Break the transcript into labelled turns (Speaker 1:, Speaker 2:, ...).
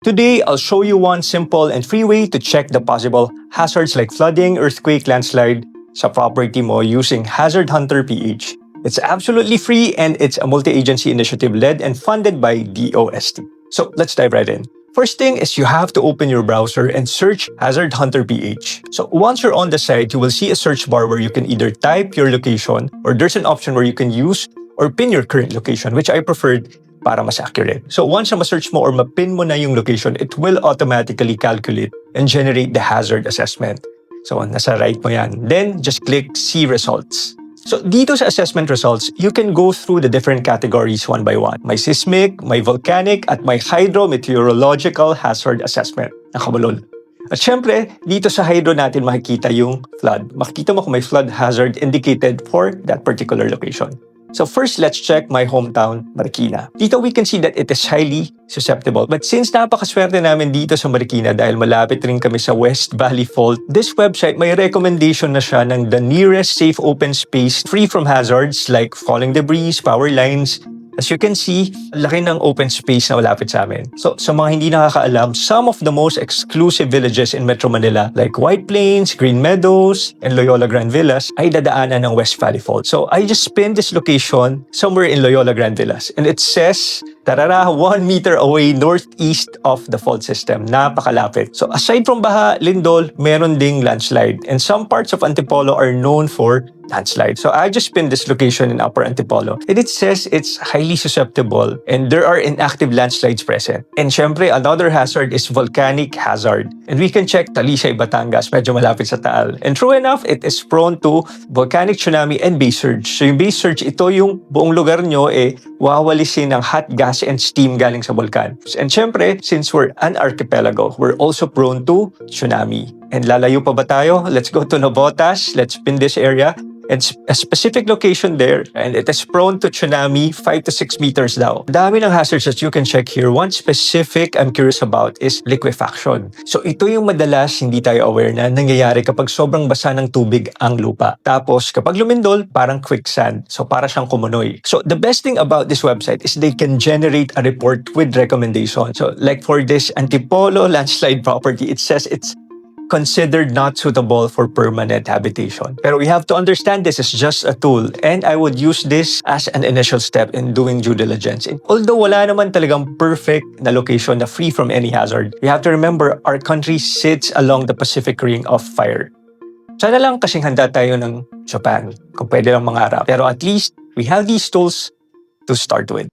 Speaker 1: Today, I'll show you one simple and free way to check the possible hazards like flooding, earthquake, landslide sa property mo using Hazard Hunter PH. It's absolutely free and it's a multi-agency initiative led and funded by DOST. So let's dive right in. First thing is you have to open your browser and search Hazard Hunter PH. So once you're on the site, you will see a search bar where you can either type your location or there's an option where you can use or pin your current location, which I preferred para mas accurate. So once na ma-search mo or ma-pin mo na yung location, it will automatically calculate and generate the hazard assessment. So nasa right mo yan. Then just click See Results. So dito sa assessment results, you can go through the different categories one by one. May seismic, may volcanic, at may hydrometeorological hazard assessment. Nakabulol. At syempre, dito sa hydro natin makikita yung flood. Makikita mo kung may flood hazard indicated for that particular location. So first, let's check my hometown, Marikina. Dito we can see that it is highly susceptible. But since napakaswerte namin dito sa Marikina dahil malapit rin kami sa West Valley Fault, this website may recommendation na siya ng the nearest safe open space free from hazards like falling debris, power lines. As you can see, laki ng open space na malapit sa amin. So, sa mga hindi nakakaalam, some of the most exclusive villages in Metro Manila like White Plains, Green Meadows, and Loyola Grand Villas ay dadaanan ng West Valley Fault. So, I just pinned this location somewhere in Loyola Grand Villas. And it says, tarara, 1 meter away northeast of the fault system. Napakalapit. So, aside from baha, lindol, meron ding landslide. And some parts of Antipolo are known for landslide. So I just pinned this location in Upper Antipolo. And it says it's highly susceptible and there are inactive landslides present. And syempre, another hazard is volcanic hazard. And we can check Talisay, Batangas, medyo malapit sa Taal. And true enough, it is prone to volcanic tsunami and base surge. So yung base surge, ito yung buong lugar nyo wawalisin ng hot gas and steam galing sa volcan. And syempre, since we're an archipelago, we're also prone to tsunami. And lalayo pa ba tayo? Let's go to Navotas. Let's pin this area. It's a specific location there and it is prone to tsunami 5 to 6 meters daw. Dami ng hazards that you can check here. One specific I'm curious about is liquefaction. So ito yung madalas hindi tayo aware na nangyayari kapag sobrang basa ng tubig ang lupa. Tapos kapag lumindol, parang quicksand. So para siyang kumunoy. So the best thing about this website is they can generate a report with recommendations. So like for this Antipolo landslide property, it says it's considered not suitable for permanent habitation. Pero we have to understand this is just a tool and I would use this as an initial step in doing due diligence. And although wala naman talagang perfect na location na free from any hazard, we have to remember our country sits along the Pacific Ring of Fire. Sana lang kasing handa tayo ng Japan kung pwede lang mangarap. Pero at least we have these tools to start with.